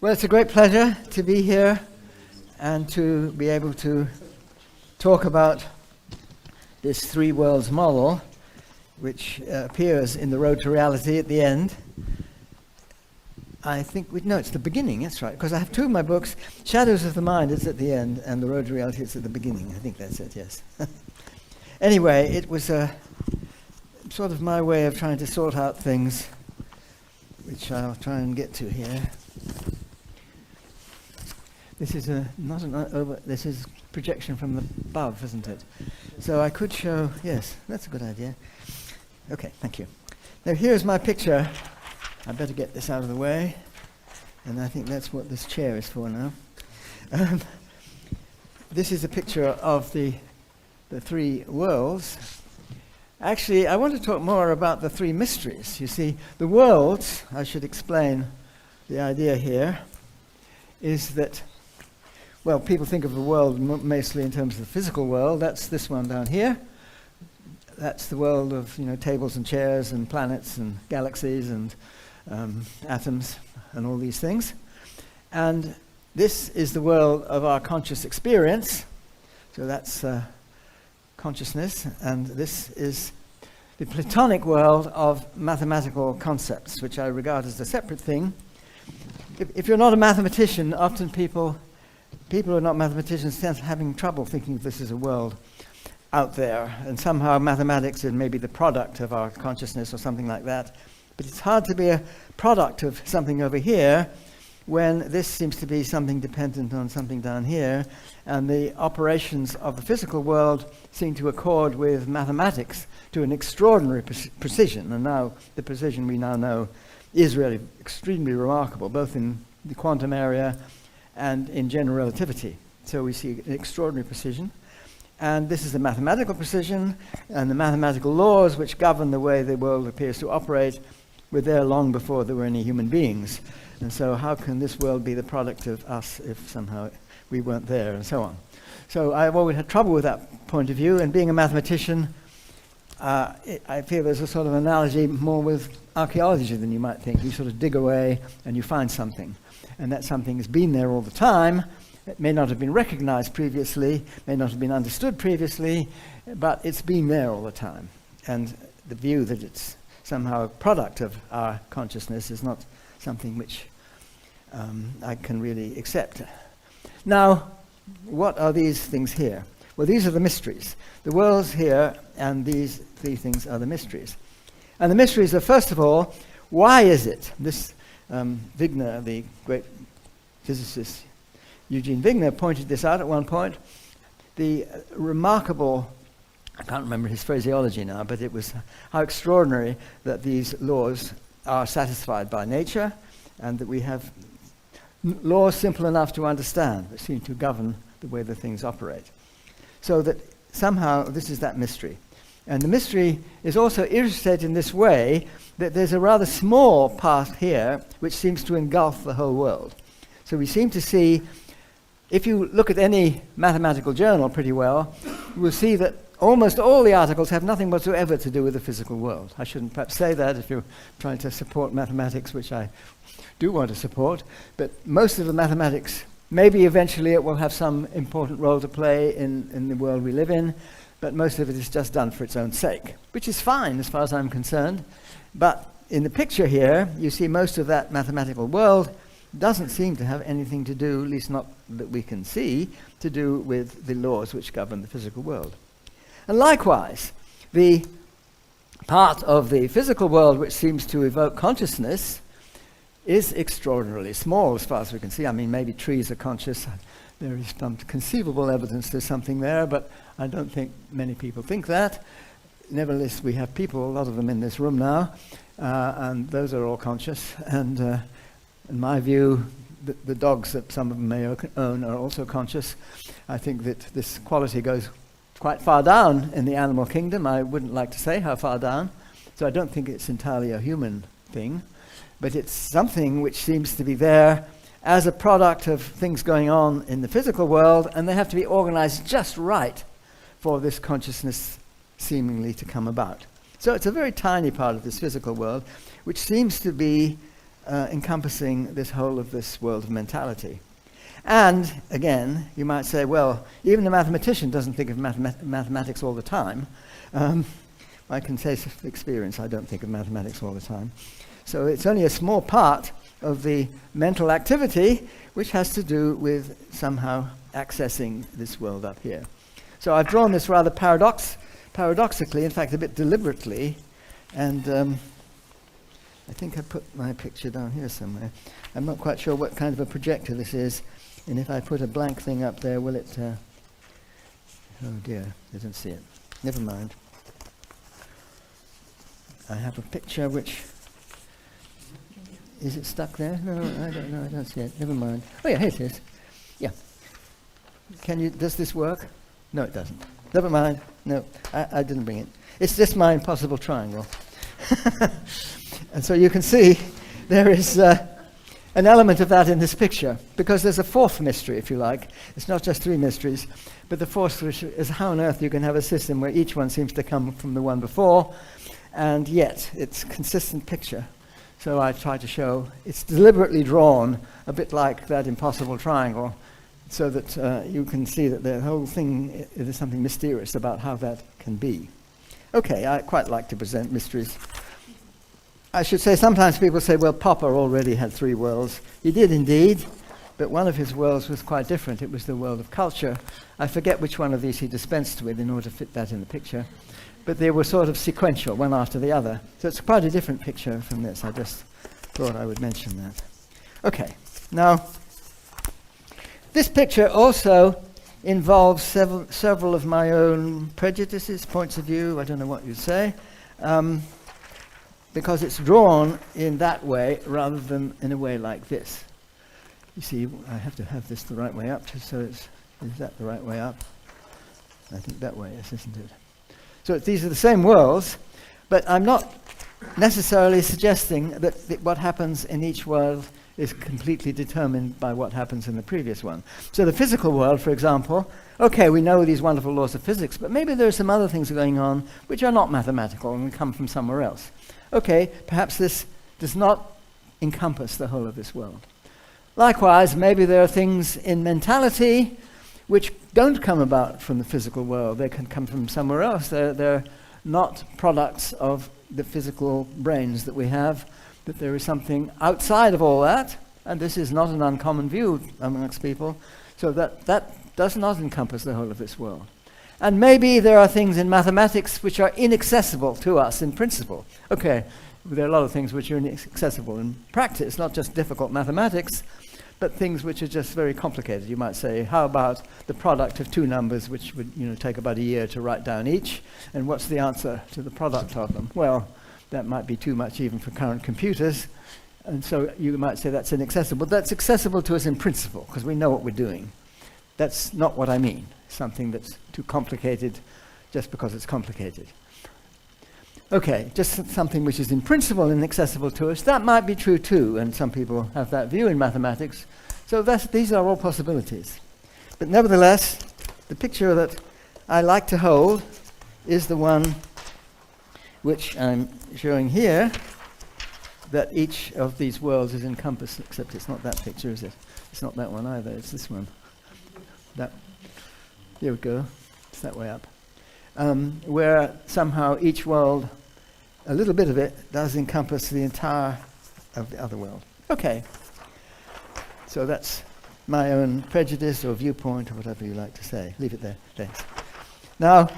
Well, it's a great pleasure to be here and to be able to talk about this three worlds model, which appears in The Road to Reality at the end. I think, no, it's the beginning, that's right, because I have two of my books. Shadows of the Mind is at the end, and The Road to Reality is at the beginning. I think that's it, yes. Anyway, it was sort of my way of trying to sort out things, which I'll try and get to here. This is this is projection from above, isn't it? So I could show, yes, that's a good idea. Okay, thank you. Now here's my picture. I better get this out of the way. And I think that's what this chair is for now. This is a picture of the three worlds. Actually, I want to talk more about the three mysteries. You see, the worlds, I should explain the idea here, is that, well, people think of the world mostly in terms of the physical world. That's this one down here. That's the world of, tables and chairs and planets and galaxies and atoms and all these things. And this is the world of our conscious experience. So that's consciousness. And this is the Platonic world of mathematical concepts, which I regard as a separate thing. If you're not a mathematician, often people who are not mathematicians tend to having trouble thinking this is a world out there, and somehow mathematics is maybe the product of our consciousness or something like that. But it's hard to be a product of something over here when this seems to be something dependent on something down here, and the operations of the physical world seem to accord with mathematics to an extraordinary precision. And now the precision we now know is really extremely remarkable, both in the quantum area and in general relativity. So we see an extraordinary precision. And this is the mathematical precision, and the mathematical laws which govern the way the world appears to operate were there long before there were any human beings. And so how can this world be the product of us if somehow we weren't there, and so on. So I've always had trouble with that point of view, and being a mathematician, I feel there's a sort of analogy more with archaeology than you might think. You sort of dig away and you find something. And that something has been there all the time. It may not have been recognized previously, may not have been understood previously, but it's been there all the time. And the view that it's somehow a product of our consciousness is not something which I can really accept. Now, what are these things here? Well, these are the mysteries. The world's here, and these three things are the mysteries. And the mysteries are, first of all, why is it? This Wigner, the great physicist Eugene Wigner, pointed this out at one point. The remarkable, I can't remember his phraseology now, but it was how extraordinary that these laws are satisfied by nature, and that we have laws simple enough to understand that seem to govern the way the things operate. So that somehow this is that mystery. And the mystery is also illustrated in this way, that there's a rather small part here which seems to engulf the whole world. So we seem to see, if you look at any mathematical journal pretty well, you will see that almost all the articles have nothing whatsoever to do with the physical world. I shouldn't perhaps say that if you're trying to support mathematics, which I do want to support, but most of the mathematics, maybe eventually it will have some important role to play in the world we live in, but most of it is just done for its own sake, which is fine as far as I'm concerned. But in the picture here, you see most of that mathematical world doesn't seem to have anything to do, at least not that we can see, to do with the laws which govern the physical world. And likewise, the part of the physical world which seems to evoke consciousness is extraordinarily small as far as we can see. I mean, maybe trees are conscious. There is some conceivable evidence there's something there, but I don't think many people think that. Nevertheless, we have people, a lot of them in this room now, and those are all conscious. And in my view, the dogs that some of them may own are also conscious. I think that this quality goes quite far down in the animal kingdom. I wouldn't like to say how far down. So I don't think it's entirely a human thing, but it's something which seems to be there as a product of things going on in the physical world, and they have to be organized just right for this consciousness seemingly to come about. So it's a very tiny part of this physical world, which seems to be encompassing this whole of this world of mentality. And again, you might say, well, even a mathematician doesn't think of mathematics all the time. I can say from experience, I don't think of mathematics all the time. So it's only a small part of the mental activity which has to do with somehow accessing this world up here. So I've drawn this rather paradoxically, in fact a bit deliberately, and I think I put my picture down here somewhere. I'm not quite sure what kind of a projector this is, and if I put a blank thing up there, will it... oh dear, I don't see it. Never mind. I have a picture which... Is it stuck there? No, I don't know, I don't see it. Never mind. Oh yeah, here it is. Yeah. Does this work? No, it doesn't. Never mind. No, I didn't bring it. It's just my impossible triangle. And so you can see there is an element of that in this picture, because there's a fourth mystery, if you like. It's not just three mysteries, but the fourth mystery is how on earth you can have a system where each one seems to come from the one before, and yet it's a consistent picture. So I try to show it's deliberately drawn a bit like that impossible triangle, so that you can see that the whole thing, there's something mysterious about how that can be. Okay, I quite like to present mysteries. I should say sometimes people say, well, Popper already had three worlds. He did indeed, but one of his worlds was quite different. It was the world of culture. I forget which one of these he dispensed with in order to fit that in the picture, but they were sort of sequential, one after the other. So it's quite a different picture from this. I just thought I would mention that. Okay, now this picture also involves several of my own prejudices, points of view, I don't know what you'd say, because it's drawn in that way rather than in a way like this. You see, I have to have this the right way up, so is that the right way up? I think that way is, isn't it? So these are the same worlds, but I'm not necessarily suggesting that what happens in each world is completely determined by what happens in the previous one. So the physical world, for example, okay, we know these wonderful laws of physics, but maybe there are some other things going on which are not mathematical and come from somewhere else. Okay, perhaps this does not encompass the whole of this world. Likewise, maybe there are things in mentality which don't come about from the physical world. They can come from somewhere else. They're not products of the physical brains that we have, that there is something outside of all that, and this is not an uncommon view amongst people, so that does not encompass the whole of this world. And maybe there are things in mathematics which are inaccessible to us in principle. Okay, there are a lot of things which are inaccessible in practice, not just difficult mathematics, but things which are just very complicated. You might say, how about the product of two numbers which would take about a year to write down each, and what's the answer to the product of them? Well, that might be too much even for current computers, and so you might say that's inaccessible. That's accessible to us in principle, because we know what we're doing. That's not what I mean, something that's too complicated just because it's complicated. Okay, just something which is in principle inaccessible to us, that might be true too, and some people have that view in mathematics. So these are all possibilities. But nevertheless, the picture that I like to hold is the one which I'm showing here, that each of these worlds is encompassed, except it's not that picture, is it? It's not that one either, it's this one. Here we go, it's that way up. Where somehow each world, a little bit of it, does encompass the entire of the other world. Okay, so that's my own prejudice or viewpoint or whatever you like to say. Leave it there, thanks. Now,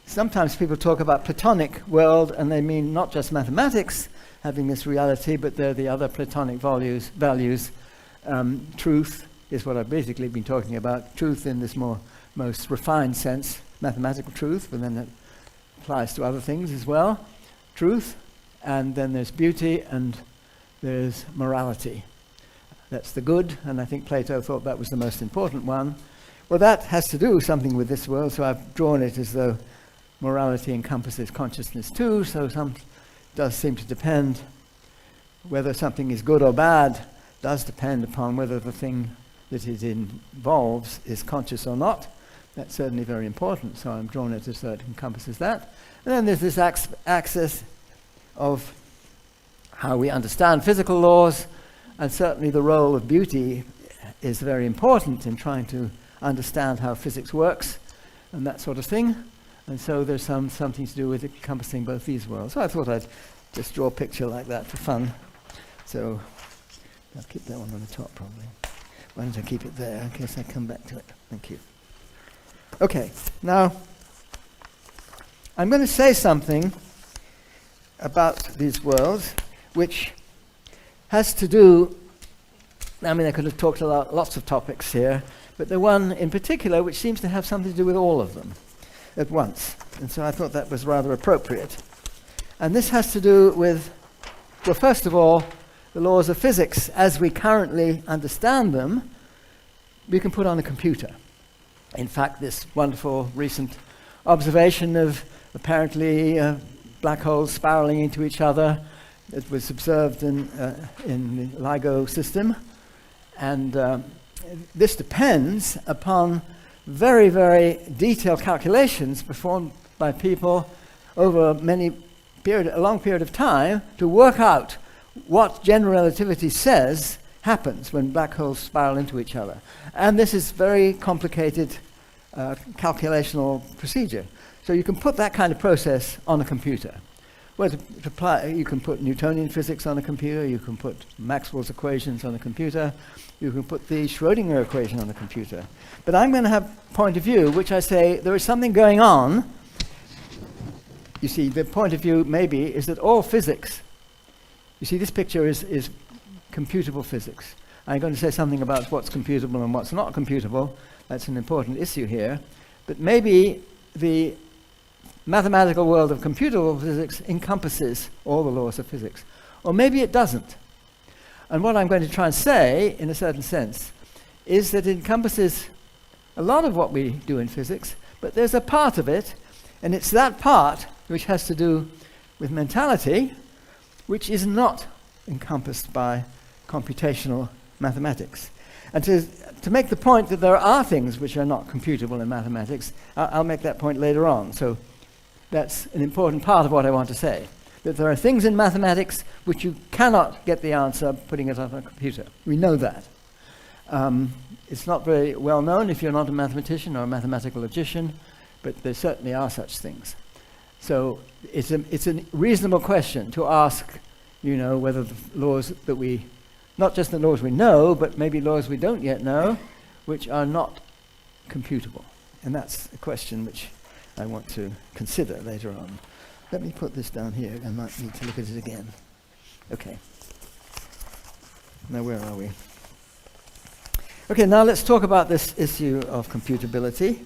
sometimes people talk about Platonic world and they mean not just mathematics having this reality, but they're the other Platonic values. Truth is what I've basically been talking about. Truth in this most refined sense, mathematical truth, but then it applies to other things as well. Truth, and then there's beauty, and there's morality. That's the good, and I think Plato thought that was the most important one. Well, that has to do something with this world, so I've drawn it as though morality encompasses consciousness too, so some does seem to depend. Whether something is good or bad does depend upon whether the thing that it involves is conscious or not. That's certainly very important, so I'm drawing it as though it encompasses that. And then there's this axis of how we understand physical laws, and certainly the role of beauty is very important in trying to understand how physics works and that sort of thing. And so there's something to do with encompassing both these worlds. So I thought I'd just draw a picture like that for fun. So I'll keep that one on the top probably. Why don't I keep it there in case I come back to it? Thank you. Okay, now I'm going to say something about these worlds which has to do, I mean I could have talked about lots of topics here, but the one in particular which seems to have something to do with all of them at once. And so I thought that was rather appropriate. And this has to do with, well, first of all, the laws of physics as we currently understand them, we can put on a computer. In fact, this wonderful recent observation of apparently black holes spiraling into each other, it was observed in the LIGO system. And this depends upon very, very detailed calculations performed by people over a long period of time to work out what general relativity says happens when black holes spiral into each other. And this is very complicated calculational procedure. So you can put that kind of process on a computer. Well, you can put Newtonian physics on a computer, you can put Maxwell's equations on a computer, you can put the Schrödinger equation on a computer. But I'm going to have a point of view which I say there is something going on. You see, the point of view maybe is that all physics, you see this picture is computable physics. I'm going to say something about what's computable and what's not computable. That's an important issue here. But maybe the mathematical world of computable physics encompasses all the laws of physics. Or maybe it doesn't. And what I'm going to try and say, in a certain sense, is that it encompasses a lot of what we do in physics, but there's a part of it, and it's that part which has to do with mentality, which is not encompassed by computational mathematics. And to make the point that there are things which are not computable in mathematics, I'll make that point later on. So that's an important part of what I want to say, that there are things in mathematics which you cannot get the answer putting it on a computer. We know that. It's not very well known if you're not a mathematician or a mathematical logician, but there certainly are such things. So it's a reasonable question to ask, whether the laws that we, not just the laws we know, but maybe laws we don't yet know, which are not computable. And that's a question which I want to consider later on. Let me put this down here. I might need to look at it again. Okay. Now where are we? Okay, now let's talk about this issue of computability.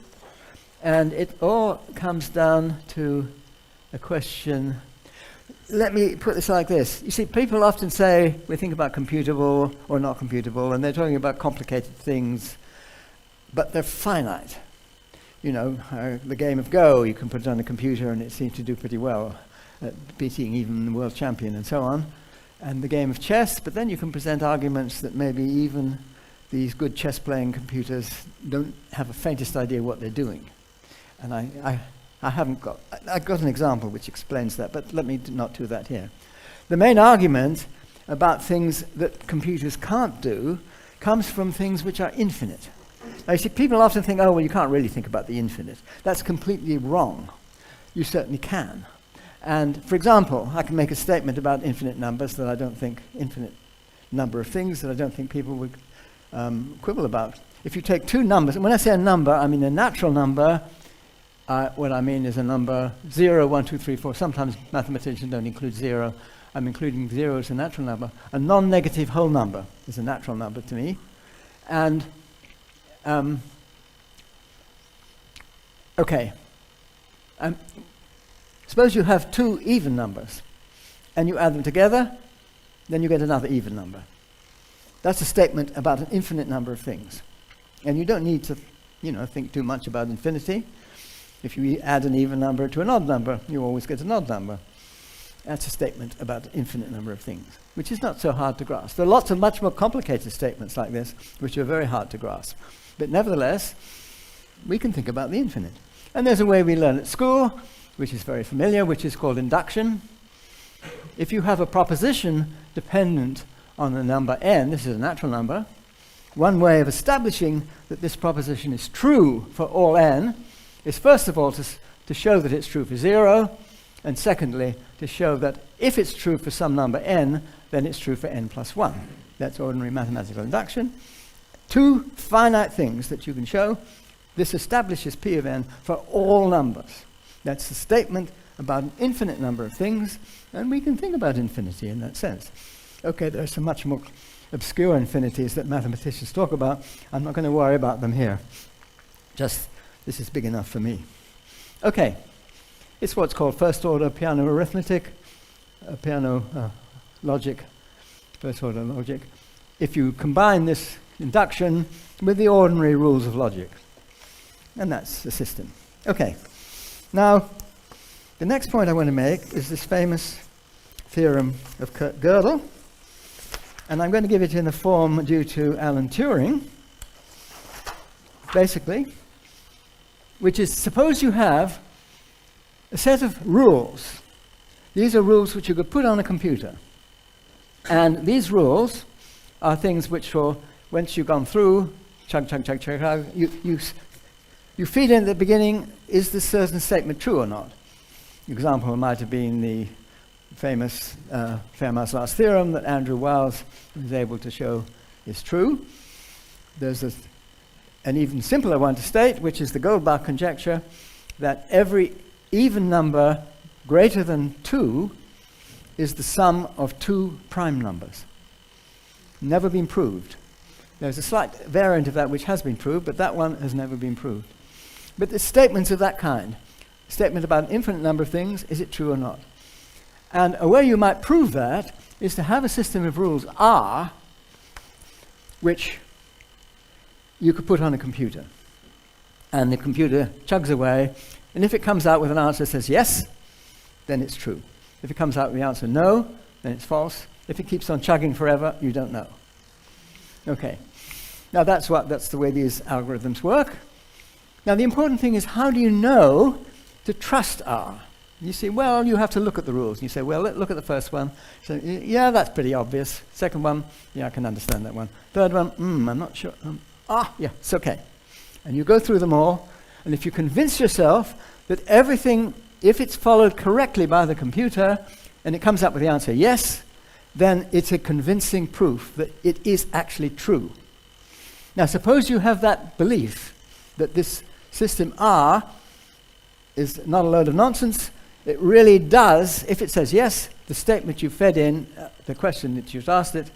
And it all comes down to a question. Let me put this like this. You see, people often say we think about computable or not computable, and they're talking about complicated things, but they're finite. The game of Go, you can put it on a computer and it seems to do pretty well at beating even the world champion and so on. And the game of chess, but then you can present arguments that maybe even these good chess-playing computers don't have the faintest idea what they're doing. And I've got an example which explains that, but let me not do that here. The main argument about things that computers can't do comes from things which are infinite. Now, you see, people often think, oh, well, you can't really think about the infinite. That's completely wrong. You certainly can. And, for example, I can make a statement about infinite numbers that I don't think, infinite number of things that I don't think people would quibble about. If you take two numbers, and when I say a number, I mean a natural number. What I mean is a number 0, 1, 2, 3, 4. Sometimes mathematicians don't include 0. I'm including 0 as a natural number. A non-negative whole number is a natural number to me. And okay. Suppose you have two even numbers and you add them together, then you get another even number. That's a statement about an infinite number of things. And you don't need to, think too much about infinity. If you add an even number to an odd number, you always get an odd number. That's a statement about an infinite number of things, which is not so hard to grasp. There are lots of much more complicated statements like this, which are very hard to grasp. But nevertheless, we can think about the infinite. And there's a way we learn at school, which is very familiar, which is called induction. if you have a proposition dependent on the number n, this is a natural number, one way of establishing that this proposition is true for all n is first of all to show that it's true for 0, and secondly, to show that if it's true for some number n, then it's true for n plus 1. That's ordinary mathematical induction. Two finite things that you can show. This establishes P of n for all numbers. That's the statement about an infinite number of things, and we can think about infinity in that sense. Okay, there are some much more obscure infinities that mathematicians talk about. I'm not going to worry about them here. Just, this is big enough for me. Okay, it's what's called first order piano arithmetic, piano logic, first order logic. If you combine this induction with the ordinary rules of logic, and that's the system. Okay, now the next point I want to make is this famous theorem of Gödel, and I'm going to give it in the form due to Alan Turing, basically, which is, suppose you have a set of rules. These are rules which you could put on a computer. And these rules are things which will, once you've gone through, chug, chug, chug, chug, chug, you feed in at the beginning, is this certain statement true or not? The example might have been the famous Fermat's last theorem that Andrew Wiles was able to show is true. There's an even simpler one to state, which is the Goldbach conjecture, that every even number greater than 2 is the sum of two prime numbers. Never been proved. There's a slight variant of that which has been proved, but that one has never been proved. But the statements of that kind, statement about an infinite number of things, is it true or not? And a way you might prove that is to have a system of rules R, which you could put on a computer. And the computer chugs away, and if it comes out with an answer that says yes, then it's true. If it comes out with the answer no, then it's false. If it keeps on chugging forever, you don't know. Okay. Now that's the way these algorithms work. Now the important thing is, how do you know to trust R? You say, well, you have to look at the rules. You say, well, look at the first one. So, yeah, that's pretty obvious. Second one, yeah, I can understand that one. Third one, I'm not sure. Yeah, it's okay. And you go through them all, and if you convince yourself that everything, if it's followed correctly by the computer, and it comes up with the answer yes, then it's a convincing proof that it is actually true. Now, suppose you have that belief that this system R is not a load of nonsense. It really does. If it says yes, the statement you fed in, the question that you've asked it,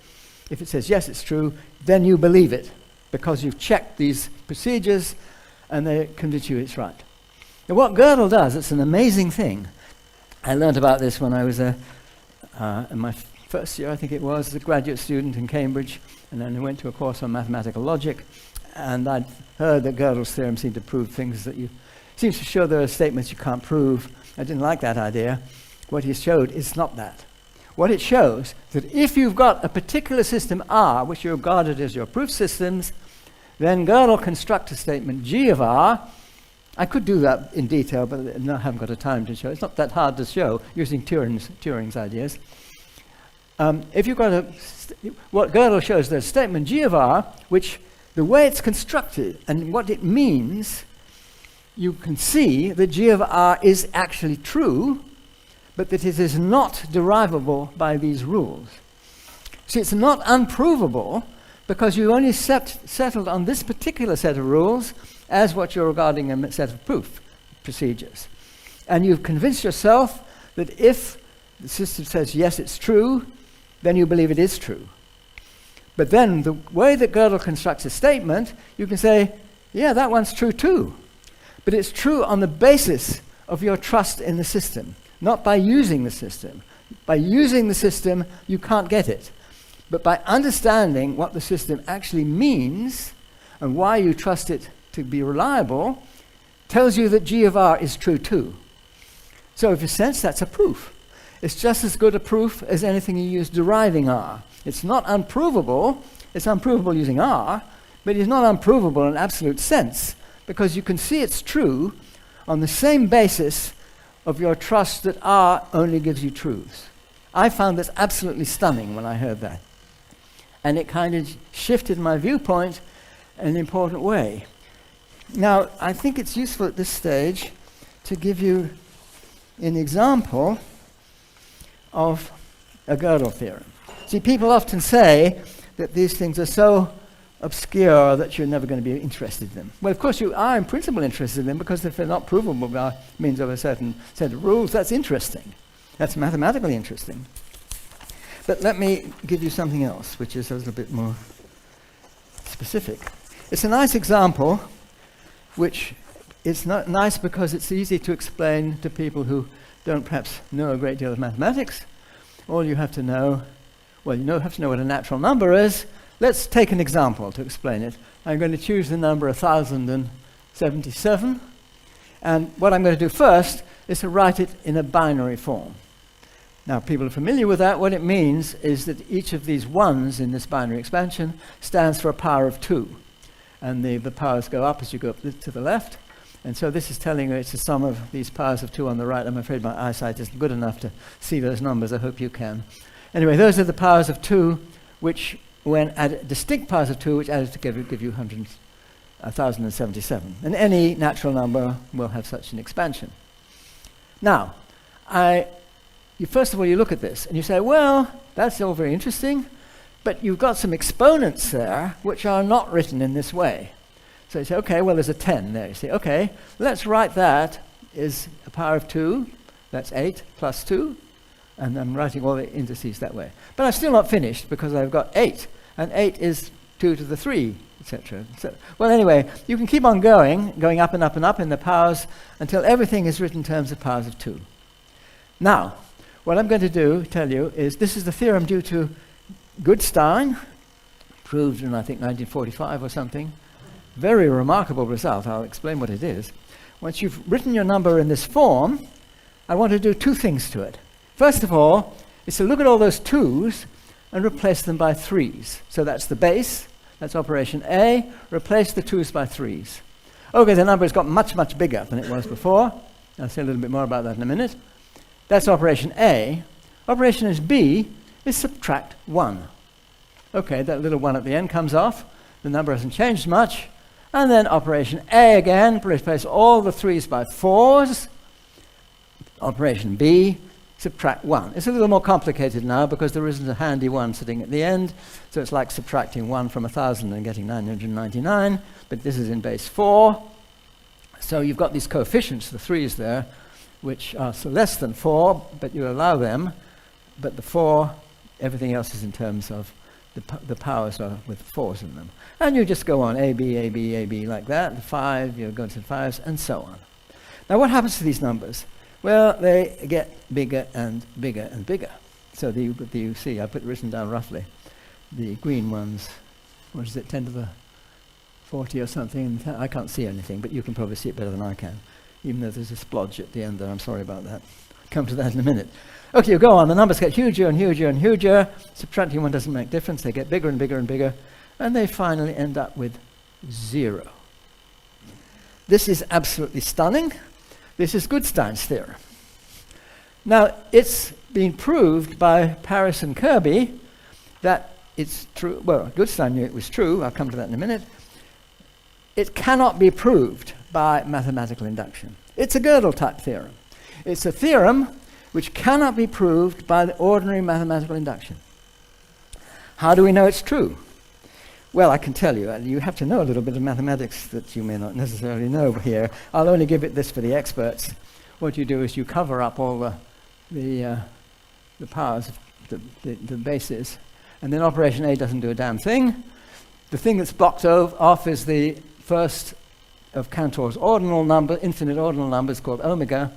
if it says yes, it's true, then you believe it because you've checked these procedures and they convince you it's right. Now what Gödel does, it's an amazing thing. I learned about this when I was in my first year, I think it was, as a graduate student in Cambridge, and then I went to a course on mathematical logic, and I'd heard that Gödel's theorem seemed to prove things that seems to show there are statements you can't prove. I didn't like that idea. What he showed is not that. What it shows that if you've got a particular system R, which you regarded as your proof systems, then Gödel construct a statement G of R. I could do that in detail, but I haven't got a time to show. It's not that hard to show using Turing's ideas. If you've got what Gödel shows, there's a statement G of R, which the way it's constructed and what it means, you can see that G of R is actually true, but that it is not derivable by these rules. See, it's not unprovable because you only settled on this particular set of rules as what you're regarding a set of proof procedures. And you've convinced yourself that if the system says yes, it's true, then you believe it is true. But then the way that Gödel constructs a statement, you can say, yeah, that one's true too. But it's true on the basis of your trust in the system, not by using the system. By using the system, you can't get it. But by understanding what the system actually means and why you trust it to be reliable, tells you that G of R is true too. So in a sense, that's a proof. It's just as good a proof as anything you use deriving R. It's not unprovable. It's unprovable using R, but it's not unprovable in an absolute sense, because you can see it's true on the same basis of your trust that R only gives you truths. I found this absolutely stunning when I heard that. And it kind of shifted my viewpoint in an important way. Now, I think it's useful at this stage to give you an example of a Gödel theorem. See, people often say that these things are so obscure that you're never going to be interested in them. Well, of course you are in principle interested in them, because if they're not provable by means of a certain set of rules, that's interesting. That's mathematically interesting. But let me give you something else, which is a little bit more specific. It's a nice example, which is not nice because it's easy to explain to people who don't perhaps know a great deal of mathematics. All you have to know, well, you have to know what a natural number is. Let's take an example to explain it. I'm going to choose the number 1077, and what I'm going to do first is to write it in a binary form. Now, people are familiar with that. What it means is that each of these ones in this binary expansion stands for a power of 2. And the powers go up as you go up to the left. And so this is telling you it's the sum of these powers of 2 on the right. I'm afraid my eyesight isn't good enough to see those numbers. I hope you can. Anyway, those are the powers of 2, which, when added, distinct powers of 2, which added together give you 1077. And any natural number will have such an expansion. Now, first of all, you look at this and you say, well, that's all very interesting, but you've got some exponents there which are not written in this way. So you say, okay, well, there's a 10 there. You say, okay, let's write that as a power of 2. That's 8 plus 2. And I'm writing all the indices that way. But I'm still not finished, because I've got 8. And 8 is 2 to the 3, etc. So, well, anyway, you can keep on going up and up and up in the powers until everything is written in terms of powers of 2. Now, what I'm going to tell you, is this is the theorem due to Goodstein, proved in, I think, 1945 or something. Very remarkable result. I'll explain what it is. Once you've written your number in this form, I want to do two things to it. First of all, is to look at all those 2's and replace them by 3's. So that's the base. That's operation A. Replace the 2's by 3's. Okay, the number has got much, much bigger than it was before. I'll say a little bit more about that in a minute. That's operation A. Operation B is subtract 1. Okay, that little 1 at the end comes off. The number hasn't changed much. And then operation A again, replace all the 3's by 4's. Operation B, subtract 1. It's a little more complicated now because there isn't a handy 1 sitting at the end. So it's like subtracting 1 from 1,000 and getting 999. But this is in base 4. So you've got these coefficients, the 3's there, which are so less than 4, but you allow them. But the 4, everything else is in terms of the powers are with 4's in them. And you just go on, A, B, A, B, A, B, like that. The 5, you go to the 5's, and so on. Now what happens to these numbers? Well, they get bigger and bigger and bigger. So you see, I put written down roughly. The green ones, what is it, 10 to the 40 or something? I can't see anything, but you can probably see it better than I can. Even though there's a splodge at the end there, I'm sorry about that. Come to that in a minute. Okay, you go on, the numbers get huger and huger and huger. Subtracting 1 doesn't make difference. They get bigger and bigger and bigger. And they finally end up with 0. This is absolutely stunning. This is Goodstein's theorem. Now, it's been proved by Paris and Kirby that it's true. Well, Goodstein knew it was true. I'll come to that in a minute. It cannot be proved by mathematical induction. It's a Gödel-type theorem. It's a theorem which cannot be proved by the ordinary mathematical induction. How do we know it's true? Well, I can tell you. You have to know a little bit of mathematics that you may not necessarily know here. I'll only give it this for the experts. What you do is you cover up all the powers, the bases, and then operation A doesn't do a damn thing. The thing that's blocked off is the first of Cantor's ordinal number, infinite ordinal numbers called omega,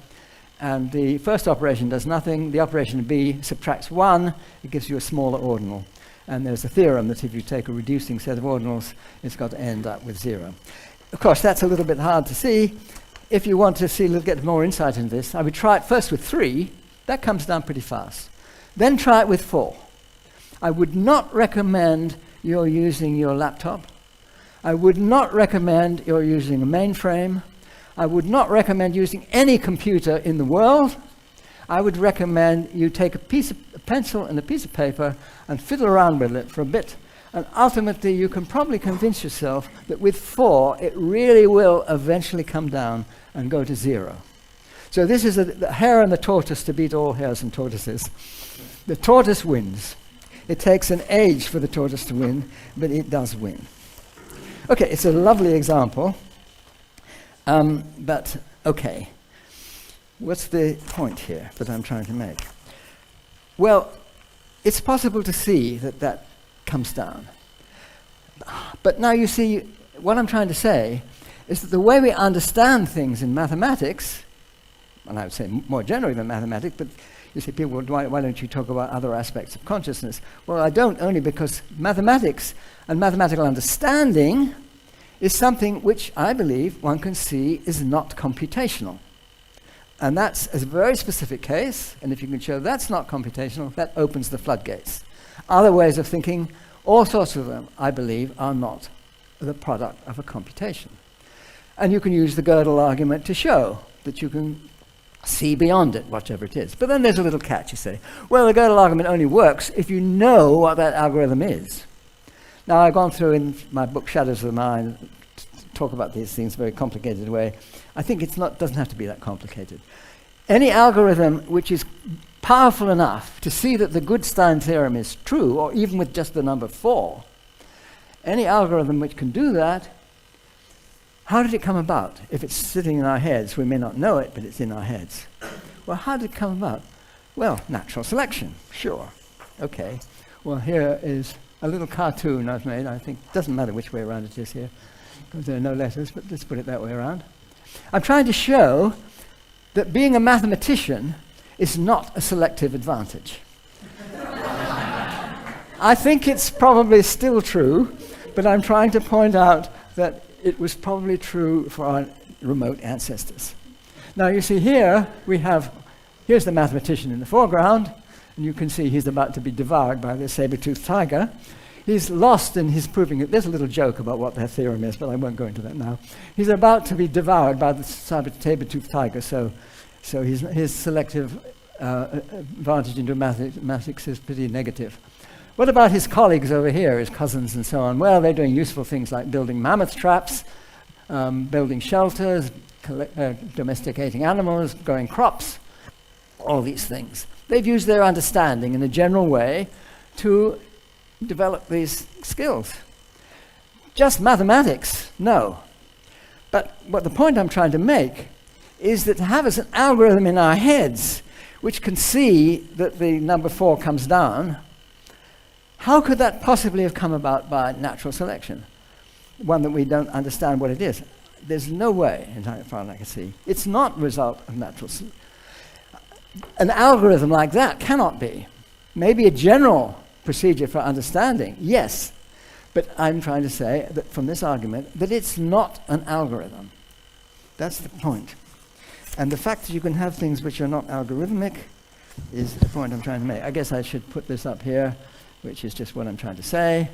and the first operation does nothing. The operation B subtracts 1. It gives you a smaller ordinal. And there's a theorem that if you take a reducing set of ordinals, it's got to end up with 0. Of course, that's a little bit hard to see. If you want to get more insight into this, I would try it first with 3. That comes down pretty fast. Then try it with 4. I would not recommend you're using your laptop. I would not recommend you're using a mainframe. I would not recommend using any computer in the world. I would recommend you take a pencil and a piece of paper and fiddle around with it for a bit. And ultimately, you can probably convince yourself that with 4, it really will eventually come down and go to 0. So this is the hare and the tortoise to beat all hares and tortoises. The tortoise wins. It takes an age for the tortoise to win, but it does win. Okay, it's a lovely example. But, okay. What's the point here that I'm trying to make? Well, it's possible to see that comes down. But now you see, what I'm trying to say is that the way we understand things in mathematics, and I would say more generally than mathematics, but you see people, why don't you talk about other aspects of consciousness? Well, I don't, only because mathematics and mathematical understanding is something which I believe one can see is not computational. And that's a very specific case, and if you can show that's not computational, that opens the floodgates. Other ways of thinking, all sorts of them, I believe, are not the product of a computation. And you can use the Gödel argument to show that you can see beyond it, whatever it is. But then there's a little catch, you say. Well, the Gödel argument only works if you know what that algorithm is. Now, I've gone through in my book, Shadows of the Mind, to talk about these things in a very complicated way. I think doesn't have to be that complicated. Any algorithm which is powerful enough to see that the Goodstein theorem is true, or even with just the number 4, any algorithm which can do that, how did it come about? If it's sitting in our heads, we may not know it, but it's in our heads. Well, how did it come about? Well, natural selection, sure. Okay. Well, here is a little cartoon I've made. I think it doesn't matter which way around it is here, because there are no letters, but let's put it that way around. I'm trying to show that being a mathematician is not a selective advantage. I think it's probably still true, but I'm trying to point out that it was probably true for our remote ancestors. Now you see here, here's the mathematician in the foreground, and you can see he's about to be devoured by the saber-toothed tiger. He's lost in his proving it. There's a little joke about what their theorem is, but I won't go into that now. He's about to be devoured by the saber-toothed tiger, so his selective advantage into mathematics is pretty negative. What about his colleagues over here, his cousins and so on? Well, they're doing useful things like building mammoth traps, building shelters, domesticating animals, growing crops, all these things. They've used their understanding in a general way to develop these skills. Just mathematics, no. But what the point I'm trying to make is that to have as an algorithm in our heads which can see that the number 4 comes down, how could that possibly have come about by natural selection? One that we don't understand what it is. There's no way, as far as I can see. It's not a result of natural selection. An algorithm like that cannot be. Maybe a general procedure for understanding, yes. But I'm trying to say that from this argument that it's not an algorithm. That's the point. And the fact that you can have things which are not algorithmic is the point I'm trying to make. I guess I should put this up here, which is just what I'm trying to say,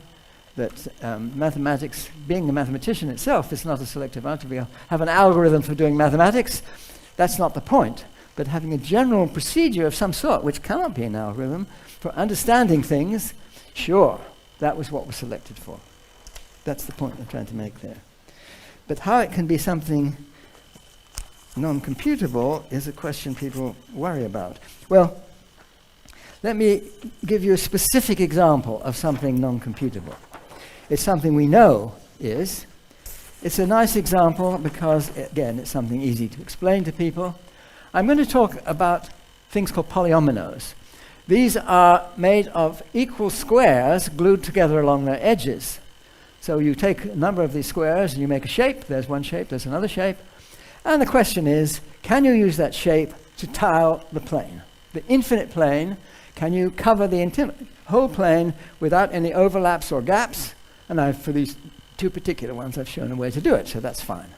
that mathematics, being a mathematician itself, is not a selective answer. We have an algorithm for doing mathematics. That's not the point. But having a general procedure of some sort, which cannot be an algorithm, for understanding things, sure, that was what was selected for. That's the point I'm trying to make there. But how it can be something non-computable is a question people worry about. Well, let me give you a specific example of something non-computable. It's something we know is. It's a nice example because, again, it's something easy to explain to people. I'm going to talk about things called polyominoes. These are made of equal squares glued together along their edges. So you take a number of these squares and you make a shape. There's one shape, there's another shape. And the question is, can you use that shape to tile the plane? The infinite plane, can you cover the whole plane without any overlaps or gaps? And for these 2 particular ones, I've shown a way to do it, so that's fine.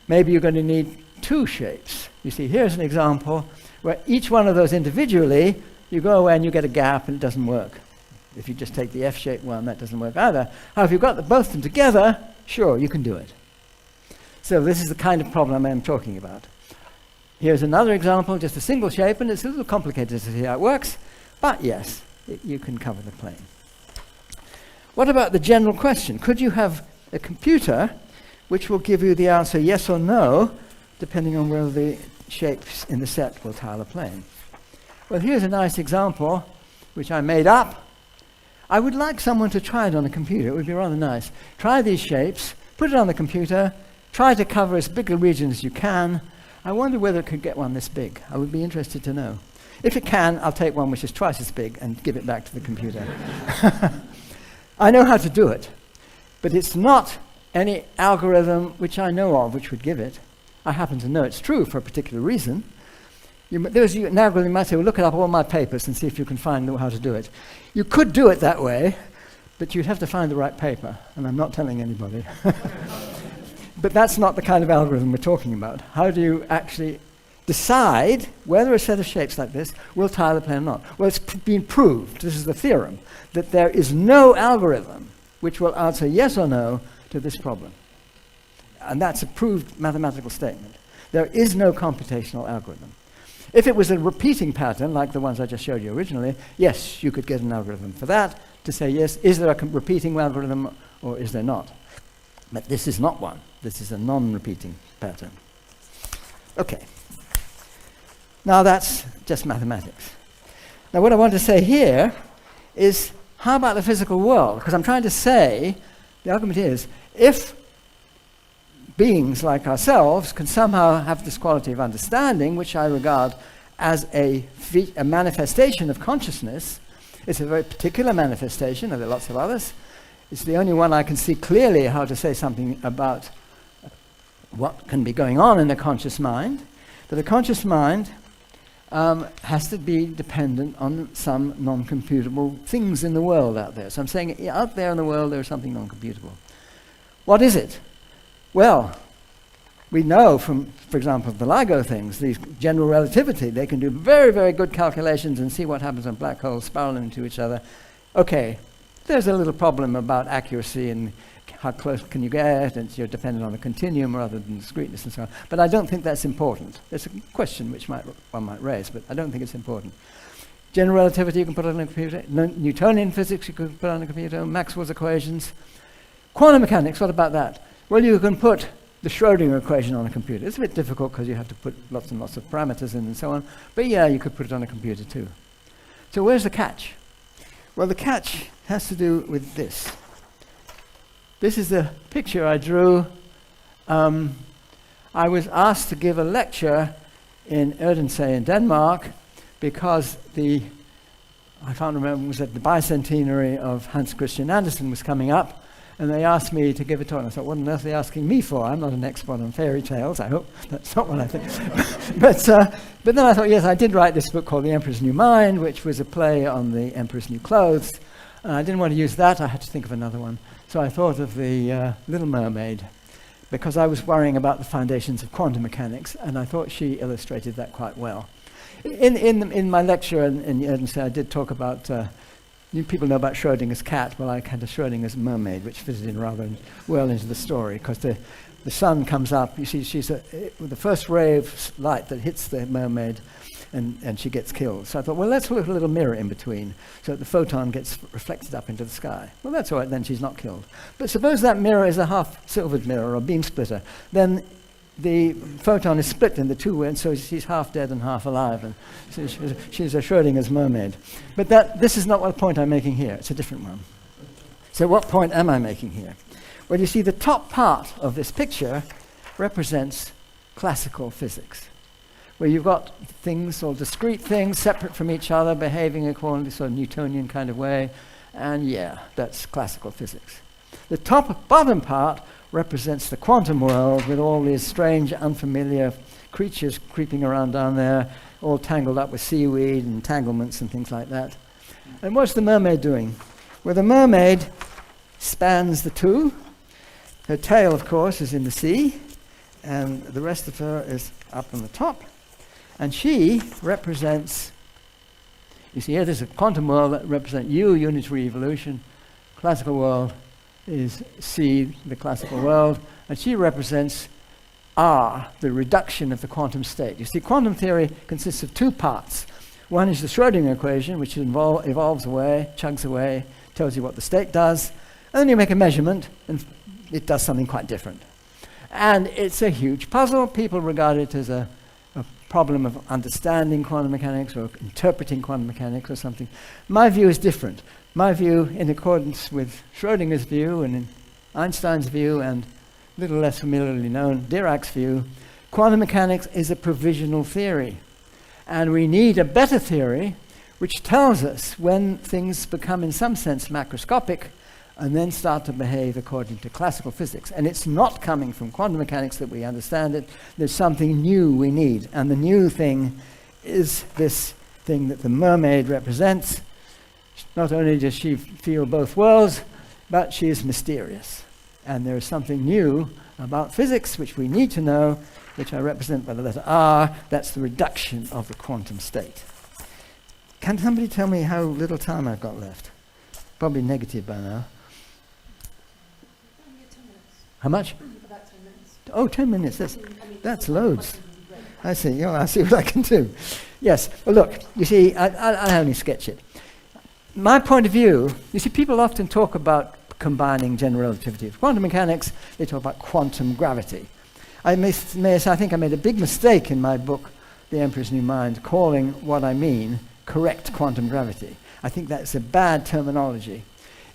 Maybe you're going to need 2 shapes. You see, here's an example where each one of those individually, you go away and you get a gap and it doesn't work. If you just take the F-shaped one, that doesn't work either. However, if you've got both of them together, sure, you can do it. So this is the kind of problem I'm talking about. Here's another example, just a single shape, and it's a little complicated to see how it works. But yes, you can cover the plane. What about the general question? Could you have a computer which will give you the answer yes or no, depending on whether the shapes in the set will tile a plane? Well, here's a nice example, which I made up. I would like someone to try it on a computer. It would be rather nice. Try these shapes, put it on the computer, try to cover as big a region as you can. I wonder whether it could get one this big. I would be interested to know. If it can, I'll take one which is twice as big and give it back to the computer. I know how to do it, but it's not any algorithm which I know of which would give it. I happen to know it's true for a particular reason. Those of you now might say, well, look it up all my papers and see if you can find how to do it. You could do it that way, but you'd have to find the right paper, and I'm not telling anybody. But that's not the kind of algorithm we're talking about. How do you actually decide whether a set of shapes like this will tile a plane or not? Well, it's been proved, this is the theorem, that there is no algorithm which will answer yes or no to this problem. And that's a proved mathematical statement. There is no computational algorithm. If it was a repeating pattern, like the ones I just showed you originally, yes, you could get an algorithm for that to say, yes, is there a repeating algorithm or is there not? But this is not one. This is a non-repeating pattern. Okay. Now that's just mathematics. Now what I want to say here is, how about the physical world? Because I'm trying to say, the argument is, if beings like ourselves can somehow have this quality of understanding, which I regard as a manifestation of consciousness, it's a very particular manifestation, and there are lots of others. It's the only one I can see clearly how to say something about what can be going on in a conscious mind. That a conscious mind has to be dependent on some non-computable things in the world out there. So I'm saying out there in the world there is something non-computable. What is it? Well, we know from, for example, the LIGO things, these general relativity, they can do very, very good calculations and see what happens when black holes spiral into each other. Okay, there's a little problem about accuracy and how close can you get, and you're dependent on a continuum rather than discreteness and so on. But I don't think that's important. It's a question which one might raise, but I don't think it's important. General relativity you can put on a computer. Newtonian physics you can put on a computer. Maxwell's equations. Quantum mechanics, what about that? Well, you can put the Schrödinger equation on a computer. It's a bit difficult because you have to put lots and lots of parameters in and so on. But yeah, you could put it on a computer too. So where's the catch? Well, the catch has to do with this. This is a picture I drew. I was asked to give a lecture in Odense in Denmark because I can't remember, was it the bicentenary of Hans Christian Andersen was coming up, and they asked me to give a talk. And I thought, what on earth are they asking me for? I'm not an expert on fairy tales, I hope. That's not what I think. But then I thought, yes, I did write this book called The Emperor's New Mind, which was a play on the Emperor's New Clothes. And I didn't want to use that, I had to think of another one. So I thought of the Little Mermaid, because I was worrying about the foundations of quantum mechanics, and I thought she illustrated that quite well. In my lecture in Odense, I did talk about, people know about Schrödinger's cat. Well, I had a Schrödinger's mermaid, which fitted in rather well into the story, because the sun comes up, you see, she's with the first ray of light that hits the mermaid, and she gets killed. So I thought, well, let's put a little mirror in between so that the photon gets reflected up into the sky. Well, that's all right, then she's not killed. But suppose that mirror is a half-silvered mirror or beam splitter. Then the photon is split into two, and so she's half dead and half alive. And so she's a Schrödinger's mermaid. But this is not the point I'm making here. It's a different one. So what point am I making here? Well, you see, the top part of this picture represents classical physics, where you've got things, or discrete things, separate from each other, behaving according to sort of Newtonian kind of way, and yeah, that's classical physics. The bottom part represents the quantum world with all these strange, unfamiliar creatures creeping around down there, all tangled up with seaweed and entanglements and things like that. And what's the mermaid doing? Well, the mermaid spans the two. Her tail, of course, is in the sea, and the rest of her is up on the top. And she represents, you see here, there's a quantum world that represents U, unitary evolution. Classical world is C, the classical world. And she represents R, the reduction of the quantum state. You see, quantum theory consists of two parts. One is the Schrödinger equation, which evolves away, chugs away, tells you what the state does, and then you make a measurement, and it does something quite different. And it's a huge puzzle. People regard it as a problem of understanding quantum mechanics or interpreting quantum mechanics or something. My view is different. My view, in accordance with Schrödinger's view and in Einstein's view and a little less familiarly known Dirac's view, quantum mechanics is a provisional theory. And we need a better theory which tells us when things become in some sense macroscopic and then start to behave according to classical physics. And it's not coming from quantum mechanics that we understand it. There's something new we need. And the new thing is this thing that the mermaid represents. Not only does she feel both worlds, but she is mysterious. And there is something new about physics which we need to know, which I represent by the letter R. That's the reduction of the quantum state. Can somebody tell me how little time I've got left? Probably negative by now. How much? About 10 minutes. Oh, 10 minutes. That's loads. I see. I'll see what I can do. Yes. Well, look, you see, I only sketch it. My point of view, you see, people often talk about combining general relativity with quantum mechanics. They talk about quantum gravity. I think I made a big mistake in my book, The Emperor's New Mind, calling what I mean correct quantum gravity. I think that's a bad terminology.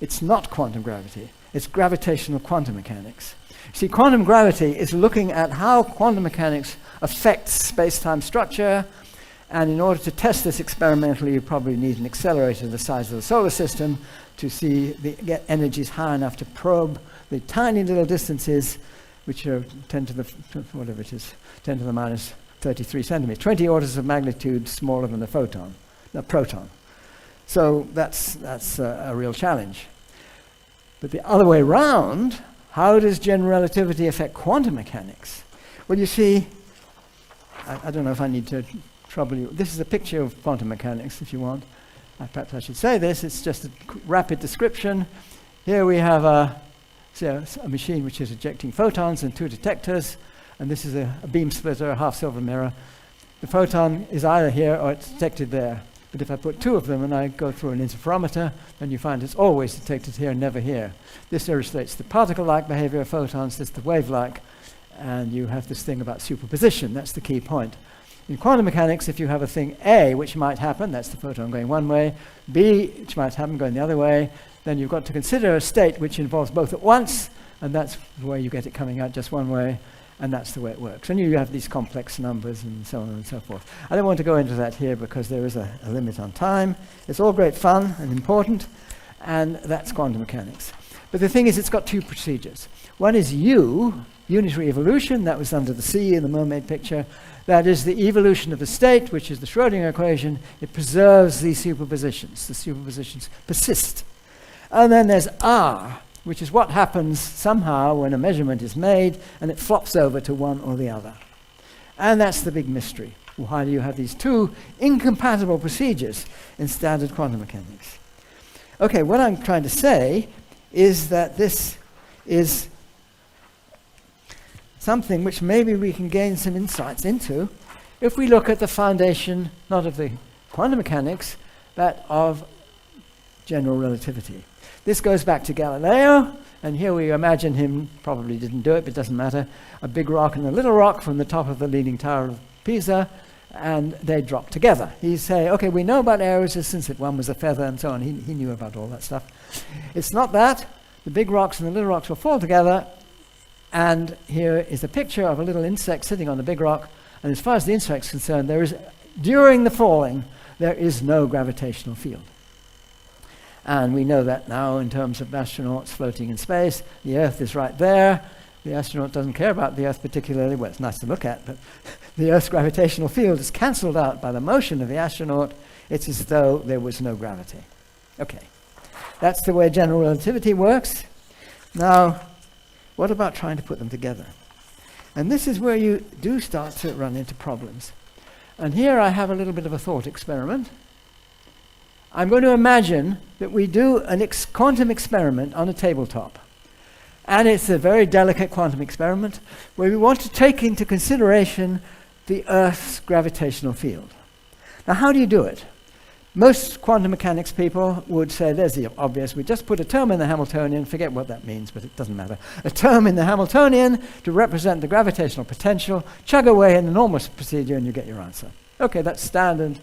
It's not quantum gravity. It's gravitational quantum mechanics. See, quantum gravity is looking at how quantum mechanics affects space-time structure, and in order to test this experimentally, you probably need an accelerator the size of the solar system to get energies high enough to probe the tiny little distances, which are 10 to the minus 33 centimeters, 20 orders of magnitude smaller than the proton. So that's a real challenge. But the other way round, how does general relativity affect quantum mechanics? Well, you see, I don't know if I need to trouble you. This is a picture of quantum mechanics, if you want. Perhaps I should say this. It's just a rapid description. Here we have a machine which is ejecting photons and two detectors, and this is a beam splitter, a half-silver mirror. The photon is either here or it's detected there. But if I put two of them and I go through an interferometer, then you find it's always detected here and never here. This illustrates the particle-like behavior of photons, this is the wave-like, and you have this thing about superposition. That's the key point. In quantum mechanics, if you have a thing A, which might happen, that's the photon going one way, B, which might happen going the other way, then you've got to consider a state which involves both at once, and that's the way you get it coming out just one way, and that's the way it works. And you have these complex numbers and so on and so forth. I don't want to go into that here because there is a limit on time. It's all great fun and important, and that's quantum mechanics. But the thing is, it's got two procedures. One is unitary evolution, that was under the sea in the mermaid picture. That is the evolution of the state, which is the Schrödinger equation. It preserves these superpositions. The superpositions persist. And then there's R, which is what happens somehow when a measurement is made and it flops over to one or the other. And that's the big mystery. Why do you have these two incompatible procedures in standard quantum mechanics? Okay, what I'm trying to say is that this is something which maybe we can gain some insights into if we look at the foundation, not of the quantum mechanics, but of general relativity. This goes back to Galileo, and here we imagine him, probably didn't do it, but it doesn't matter, a big rock and a little rock from the top of the Leaning Tower of Pisa, and they drop together. He'd say, okay, we know about air resistance, that one was a feather and so on. He knew about all that stuff. It's not that. The big rocks and the little rocks will fall together, and here is a picture of a little insect sitting on the big rock, and as far as the insect's concerned, during the falling, there is no gravitational field. And we know that now in terms of astronauts floating in space. The Earth is right there. The astronaut doesn't care about the Earth particularly. Well, it's nice to look at, but the Earth's gravitational field is cancelled out by the motion of the astronaut. It's as though there was no gravity. Okay, that's the way general relativity works. Now, what about trying to put them together? And this is where you do start to run into problems. And here I have a little bit of a thought experiment. I'm going to imagine that we do a quantum experiment on a tabletop. And it's a very delicate quantum experiment where we want to take into consideration the Earth's gravitational field. Now, how do you do it? Most quantum mechanics people would say, there's the obvious, we just put a term in the Hamiltonian, forget what that means, but it doesn't matter. A term in the Hamiltonian to represent the gravitational potential, chug away in the normal procedure, and you get your answer. Okay, that's standard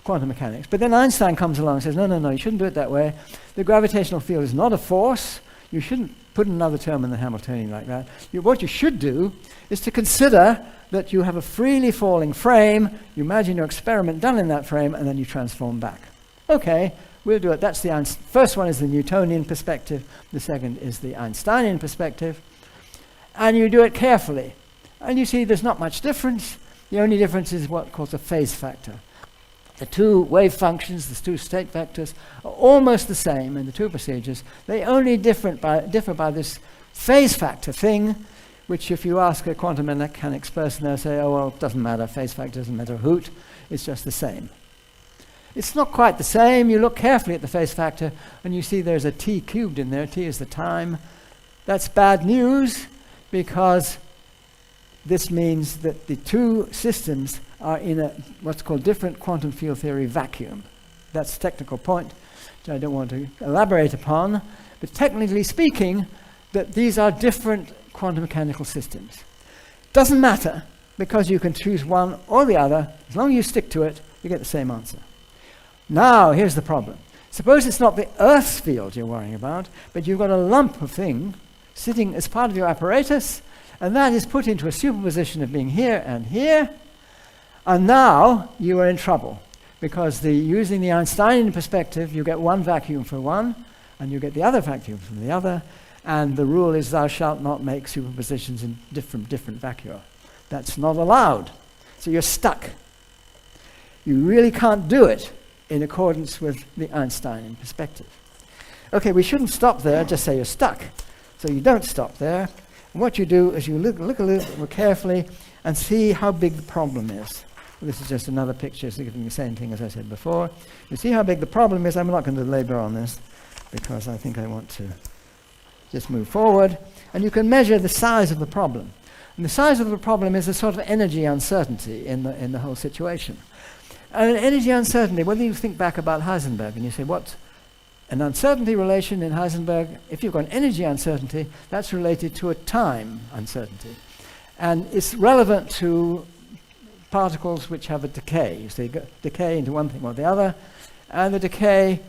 quantum mechanics. But then Einstein comes along and says, no, you shouldn't do it that way. The gravitational field is not a force. You shouldn't put another term in the Hamiltonian like that. What you should do is to consider that you have a freely falling frame, you imagine your experiment done in that frame, and then you transform back. Okay, we'll do it. That's the first one is the Newtonian perspective. The second is the Einsteinian perspective. And you do it carefully. And you see there's not much difference. The only difference is what's called a phase factor. The two wave functions, the two state vectors, are almost the same in the two procedures. They only differ by this phase factor thing, which if you ask a quantum mechanics person, they'll say, oh, well, it doesn't matter, phase factor doesn't matter a hoot, it's just the same. It's not quite the same. You look carefully at the phase factor, and you see there's a t cubed in there. T is the time. That's bad news, because this means that the two systems are in a what's called different quantum field theory vacuum. That's a technical point, which I don't want to elaborate upon, but technically speaking, that these are different quantum mechanical systems. Doesn't matter, because you can choose one or the other. As long as you stick to it, you get the same answer. Now, here's the problem. Suppose it's not the Earth's field you're worrying about, but you've got a lump of thing sitting as part of your apparatus, and that is put into a superposition of being here and here, and now you are in trouble, because using the Einsteinian perspective, you get one vacuum for one, and you get the other vacuum from the other, and the rule is thou shalt not make superpositions in different vacua. That's not allowed. So you're stuck. You really can't do it in accordance with the Einsteinian perspective. Okay, we shouldn't stop there, just say you're stuck. So you don't stop there. And what you do is you look a little more carefully and see how big the problem is. This is just another picture giving the same thing as I said before. You see how big the problem is. I'm not going to labor on this because I think I want to just move forward. And you can measure the size of the problem. And the size of the problem is a sort of energy uncertainty in the whole situation. And an energy uncertainty, when you think back about Heisenberg and you say, what's an uncertainty relation in Heisenberg? If you've got an energy uncertainty, that's related to a time uncertainty. And it's relevant to particles which have a decay. So you decay into one thing or the other, and the decay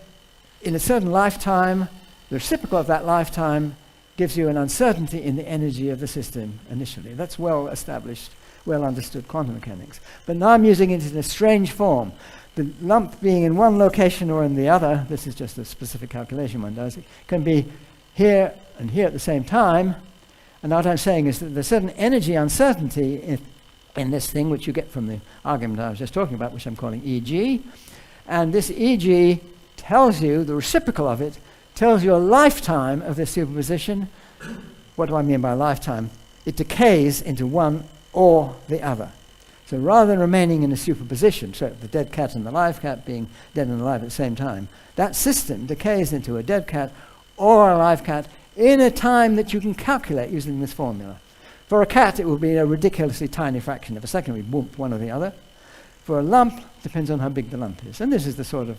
in a certain lifetime, the reciprocal of that lifetime gives you an uncertainty in the energy of the system initially. That's well established, well understood quantum mechanics. But now I'm using it in a strange form. The lump being in one location or in the other, this is just a specific calculation one does, it can be here and here at the same time. And what I'm saying is that there's certain energy uncertainty in this thing, which you get from the argument I was just talking about, which I'm calling EG. And this EG tells you, the reciprocal of it, tells you a lifetime of this superposition. What do I mean by lifetime? It decays into one or the other. So rather than remaining in a superposition, so the dead cat and the live cat being dead and alive at the same time, that system decays into a dead cat or a live cat in a time that you can calculate using this formula. For a cat, it will be a ridiculously tiny fraction of a second, we whoop one or the other. For a lump, depends on how big the lump is. And this is the sort of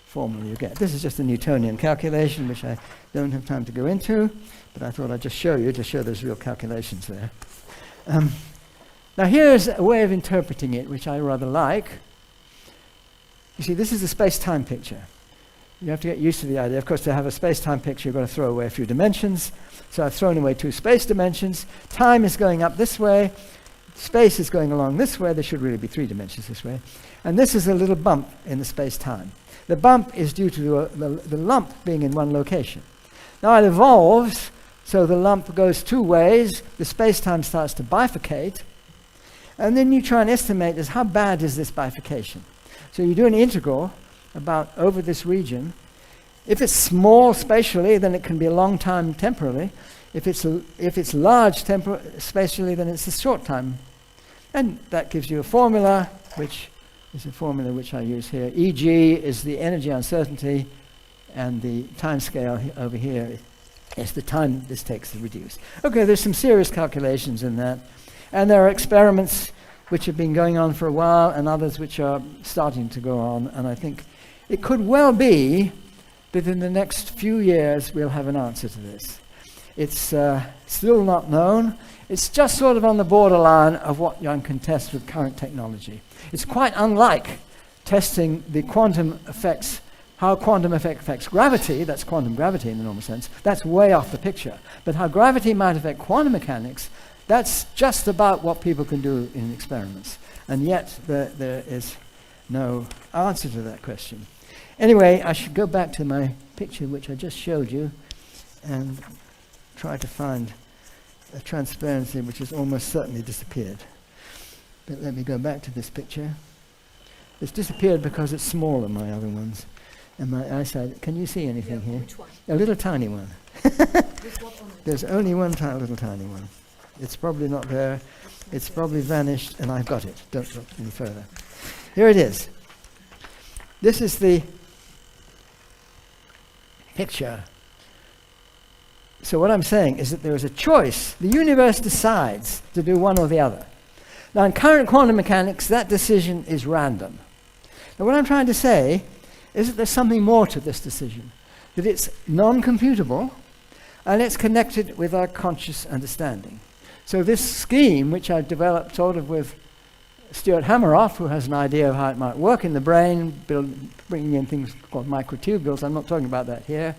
formula you get. This is just a Newtonian calculation, which I don't have time to go into, but I thought I'd just show you to show there's real calculations there. Now here's a way of interpreting it, which I rather like. You see, this is a space-time picture. You have to get used to the idea. Of course, to have a space-time picture, you've got to throw away a few dimensions. So I've thrown away 2 space dimensions. Time is going up this way. Space is going along this way. There should really be 3 dimensions this way. And this is a little bump in the space-time. The bump is due to the lump being in one location. Now it evolves, so the lump goes 2 ways. The space-time starts to bifurcate. And then you try and estimate as how bad is this bifurcation. So you do an integral about over this region. If it's small spatially, then it can be a long time temporally. If it's large spatially, then it's a short time. And that gives you a formula, which is a formula which I use here. EG is the energy uncertainty, and the time scale over here is the time this takes to reduce. Okay, there's some serious calculations in that. And there are experiments which have been going on for a while and others which are starting to go on. And I think it could well be that in the next few years we'll have an answer to this. It's still not known. It's just sort of on the borderline of what one can test with current technology. It's quite unlike testing the quantum effects, how quantum effect affects gravity. That's quantum gravity in the normal sense. That's way off the picture. But how gravity might affect quantum mechanics, that's just about what people can do in experiments. And yet there is no answer to that question. Anyway, I should go back to my picture which I just showed you and try to find a transparency which has almost certainly disappeared. But let me go back to this picture. It's disappeared because it's smaller than my other ones. And my eyesight, can you see anything here? Which one? A little tiny one. There's what on it? There's only one little tiny one. It's probably not there. It's probably vanished, and I've got it. Don't look any further. Here it is. This is the picture. So what I'm saying is that there is a choice. The universe decides to do one or the other. Now, in current quantum mechanics, that decision is random. Now, what I'm trying to say is that there's something more to this decision, that it's non-computable, and it's connected with our conscious understanding. So this scheme, which I developed sort of with Stuart Hameroff, who has an idea of how it might work in the brain, bringing in things called microtubules. I'm not talking about that here.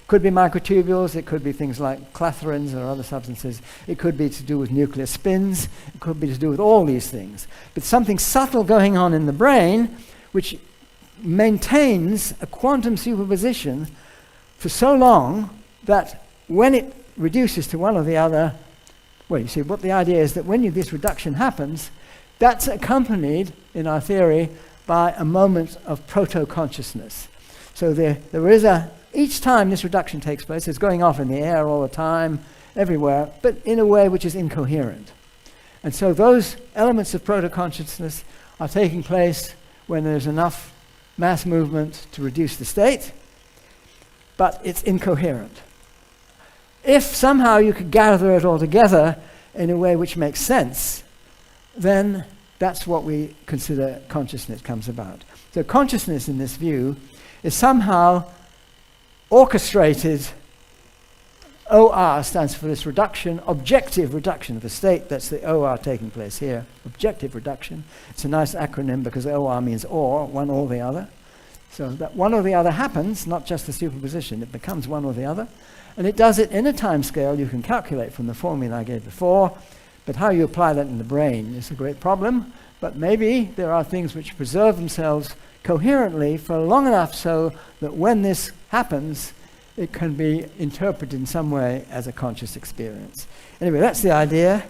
Could be microtubules, it could be things like clathrins or other substances. It could be to do with nuclear spins. It could be to do with all these things. But something subtle going on in the brain which maintains a quantum superposition for so long that when it reduces to one or the other, well, you see, what the idea is that when this reduction happens, that's accompanied, in our theory, by a moment of proto-consciousness. So there is each time this reduction takes place, it's going off in the air all the time, everywhere, but in a way which is incoherent. And so those elements of proto-consciousness are taking place when there's enough mass movement to reduce the state, but it's incoherent. If somehow you could gather it all together in a way which makes sense, then that's what we consider consciousness comes about. So consciousness in this view is somehow orchestrated. OR stands for this reduction, objective reduction of the state. That's the OR taking place here, objective reduction. It's a nice acronym because OR means or, one or the other. So that one or the other happens, not just the superposition, it becomes one or the other. And it does it in a time scale you can calculate from the formula I gave before, but how you apply that in the brain is a great problem. But maybe there are things which preserve themselves coherently for long enough so that when this happens, it can be interpreted in some way as a conscious experience. Anyway, that's the idea,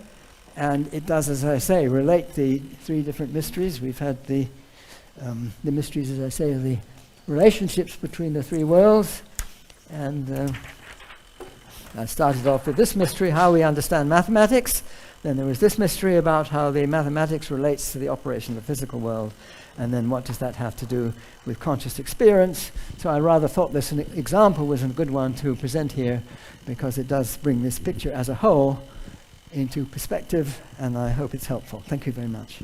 and it does, as I say, relate the three different mysteries. We've had the mysteries, as I say, of the relationships between the three worlds, and I started off with this mystery, how we understand mathematics. Then there was this mystery about how the mathematics relates to the operation of the physical world. And then what does that have to do with conscious experience? So I rather thought this example was a good one to present here because it does bring this picture as a whole into perspective, and I hope it's helpful. Thank you very much.